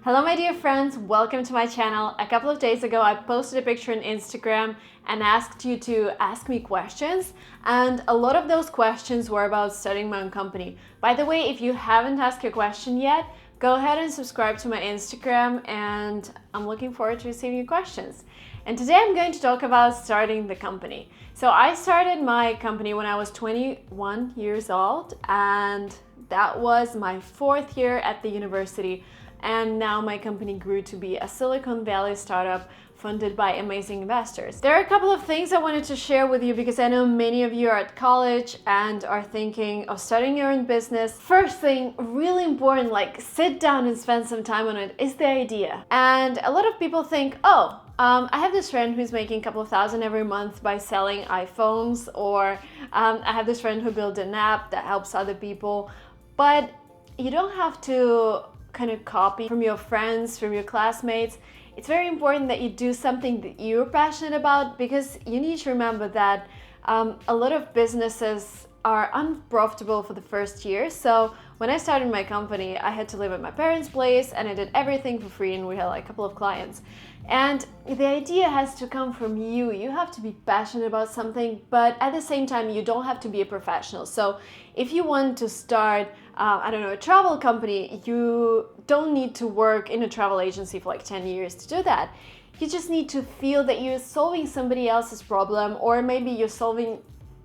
Hello my dear friends, welcome to my channel. A couple of days ago I posted a picture on Instagram and asked you to ask me questions, and a lot of those questions were about starting my own company. By the way, if you haven't asked your question yet, go ahead and subscribe to my Instagram, and I'm looking forward to receiving your questions. And today I'm going to talk about starting the company. So I started my company when I was 21 years old, and that was my fourth year at the university. And now my company grew to be a Silicon Valley startup funded by amazing investors. There are a couple of things I wanted to share with you because I know many of you are at college and are thinking of starting your own business. First thing, really important, like sit down and spend some time on it, is the idea. And a lot of people think, I have this friend who's making a couple of thousand every month by selling iPhones, or I have this friend who built an app that helps other people. But you don't have to kind of copy from your friends, from your classmates. It's very important that you do something that you're passionate about, because you need to remember that a lot of businesses are unprofitable for the first year. So when I started my company, I had to live at my parents' place and I did everything for free, and we had like a couple of clients. And the idea has to come from you. You have to be passionate about something, but at the same time, you don't have to be a professional. So if you want to start, a travel company, you don't need to work in a travel agency for like 10 years to do that. You just need to feel that you're solving somebody else's problem, or maybe you're solving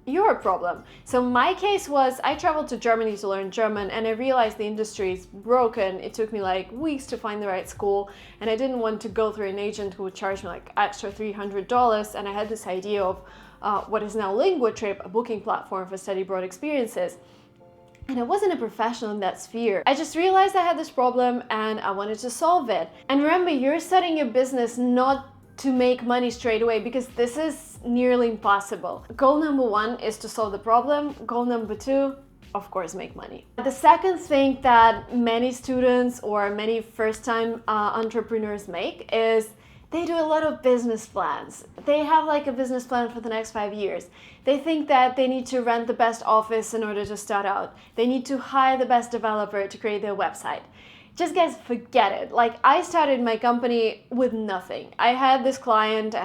your problem. So my case was, I traveled to Germany to learn German, and I realized the industry is broken. It took me like weeks to find the right school, and I didn't want to go through an agent who would charge me like extra $300. And I had this idea of what is now LinguaTrip, a booking platform for study abroad experiences. And I wasn't a professional in that sphere. I just realized I had this problem and I wanted to solve it. And remember, you're starting your business not to make money straight away, because this is nearly impossible. Goal number one is to solve the problem. Goal number two, of course, make money. The second thing that many students or many first-time entrepreneurs make is they do a lot of business plans. They have like a business plan for the next 5 years. They think that they need to rent the best office in order to start out. They need to hire the best developer to create their website. Just guys, forget it. Like, I started my company with nothing. I had this client,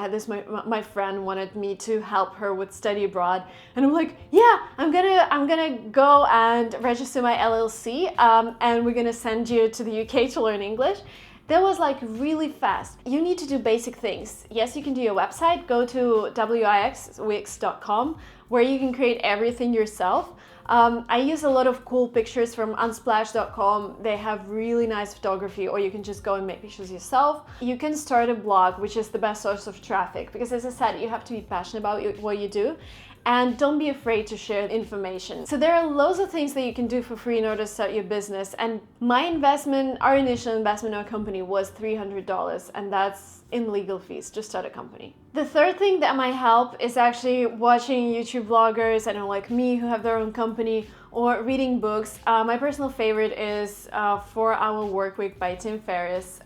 my friend wanted me to help her with study abroad, and I'm like, yeah, I'm gonna go and register my LLC, and we're gonna send you to the UK to learn English. That was like really fast. You need to do basic things. Yes, you can do your website. Go to wixwix.com, where you can create everything yourself. I use a lot of cool pictures from unsplash.com. They have really nice photography, or you can just go and make pictures yourself. You can start a blog, which is the best source of traffic, because as I said, you have to be passionate about what you do. And don't be afraid to share information. So there are loads of things that you can do for free in order to start your business. And our initial investment in our company was $300, and that's in legal fees to start a company. The third thing that might help is actually watching YouTube vloggers, like me, who have their own company, or reading books. My personal favorite is 4-Hour Workweek by Tim Ferriss.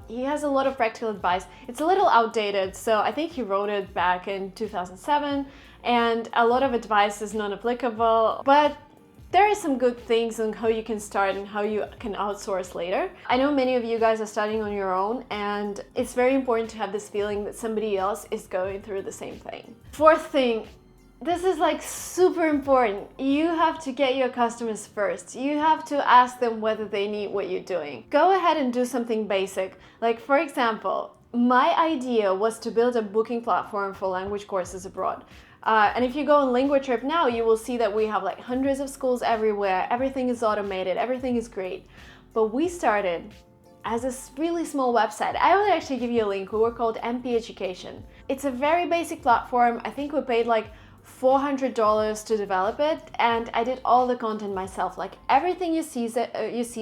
He has a lot of practical advice. It's a little outdated, so I think he wrote it back in 2007. And a lot of advice is non-applicable, but there are some good things on how you can start and how you can outsource later. I know many of you guys are starting on your own, and it's very important to have this feeling that somebody else is going through the same thing. Fourth thing, this is like super important. You have to get your customers first. You have to ask them whether they need what you're doing. Go ahead and do something basic. Like, for example, my idea was to build a booking platform for language courses abroad. And if you go on LinguaTrip now, you will see that we have like hundreds of schools everywhere. Everything is automated. Everything is great. But we started as a really small website. I will actually give you a link. We were called MP Education. It's a very basic platform. I think we paid like $400 to develop it, and I did all the content myself. Like, everything you see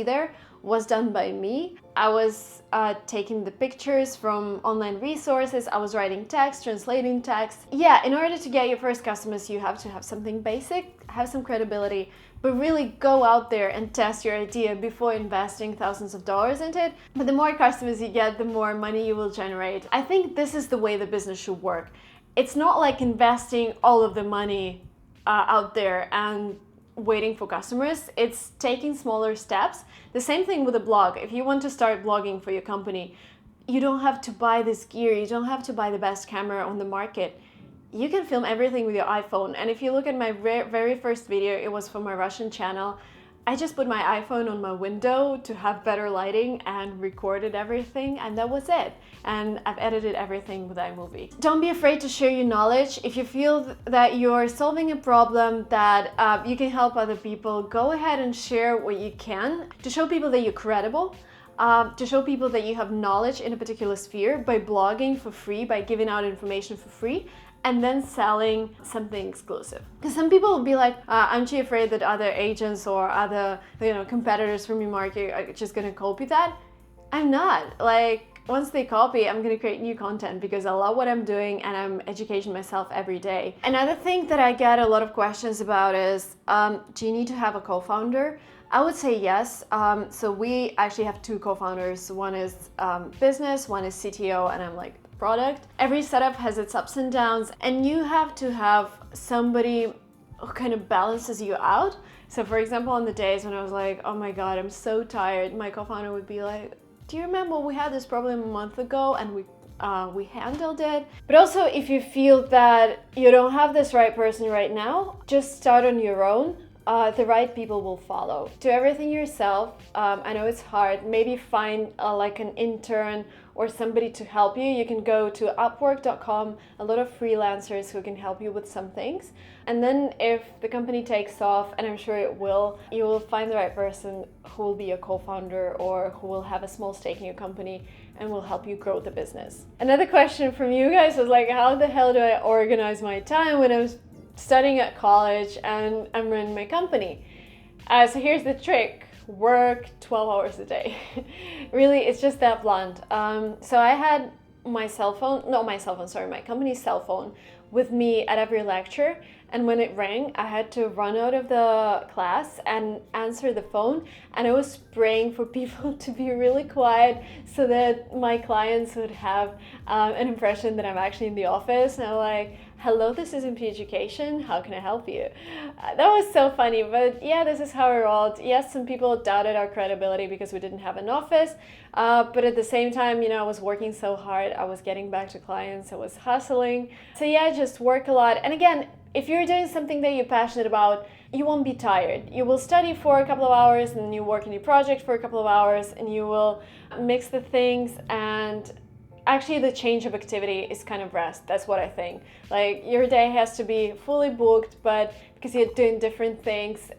there was done by me. I was taking the pictures from online resources. I was writing text, translating text. Yeah, in order to get your first customers, you have to have something basic, have some credibility, but really go out there and test your idea before investing thousands of dollars into it. But the more customers you get, the more money you will generate. I think this is the way the business should work. It's not like investing all of the money out there and waiting for customers. It's taking smaller steps. The same thing with a blog. If you want to start blogging for your company, you don't have to buy this gear. You don't have to buy the best camera on the market. You can film everything with your iPhone. And if you look at my very first video, it was for my Russian channel. I just put my iPhone on my window to have better lighting and recorded everything, and that was it. And I've edited everything with iMovie. Don't be afraid to share your knowledge. If you feel that you're solving a problem that you can help other people, go ahead and share what you can to show people that you're credible. To show people that you have knowledge in a particular sphere by blogging for free, by giving out information for free, and then selling something exclusive. Because some people will be like, aren't you afraid that other agents or other competitors from your market are just gonna copy that? I'm not. Like, once they copy, I'm gonna create new content because I love what I'm doing and I'm educating myself every day. Another thing that I get a lot of questions about is, do you need to have a co-founder? I would say yes. So we actually have two co-founders. One is business, one is CTO, and I'm like product. Every setup has its ups and downs, and you have to have somebody who kind of balances you out. So for example, on the days when I was like, oh my God, I'm so tired, my co-founder would be like, do you remember we had this problem a month ago and we handled it? But also, if you feel that you don't have this right person right now, just start on your own. The right people will follow. Do everything yourself. I know it's hard. Maybe find like an intern or somebody to help you. You can go to upwork.com, a lot of freelancers who can help you with some things. And then if the company takes off, and I'm sure it will, you will find the right person who will be a co-founder or who will have a small stake in your company and will help you grow the business. Another question from you guys was like, how the hell do I organize my time when I'm studying at college and I'm running my company? So here's the trick. Work 12 hours a day. Really, it's just that blunt. So I had my company's cell phone with me at every lecture, and when it rang, I had to run out of the class and answer the phone, and I was praying for people to be really quiet so that my clients would have an impression that I'm actually in the office, and I'm like, hello, this is MP Education, how can I help you? That was so funny, but yeah, this is how I rolled. Yes, some people doubted our credibility because we didn't have an office, but at the same time, I was working so hard, I was getting back to clients, I was hustling. So yeah, just work a lot. And again, if you're doing something that you're passionate about, you won't be tired. You will study for a couple of hours and then you work on your project for a couple of hours and you will mix the things, and actually the change of activity is kind of rest. That's what I think. Like, your day has to be fully booked, but because you're doing different things,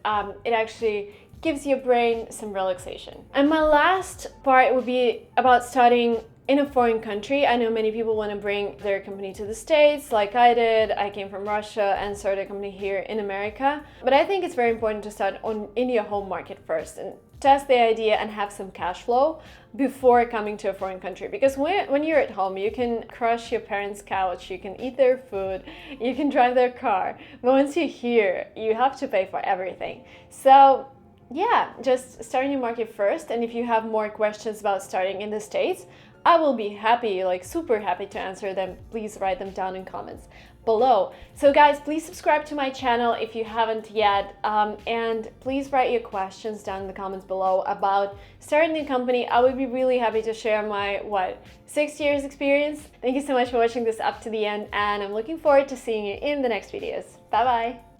it actually gives your brain some relaxation. And my last part would be about studying in a foreign country. I know many people want to bring their company to the States like I did. I came from Russia and started a company here in America. But I think it's very important to start in your home market first and test the idea and have some cash flow before coming to a foreign country. Because when you're at home, you can crush your parents' couch, you can eat their food, you can drive their car. But once you're here, you have to pay for everything. So yeah, just start in your market first. And if you have more questions about starting in the States, I will be happy, like super happy to answer them. Please write them down in comments below. So guys, please subscribe to my channel if you haven't yet, and please write your questions down in the comments below about starting a company. I would be really happy to share my 6 years experience. Thank you so much for watching this up to the end, and I'm looking forward to seeing you in the next videos. Bye bye.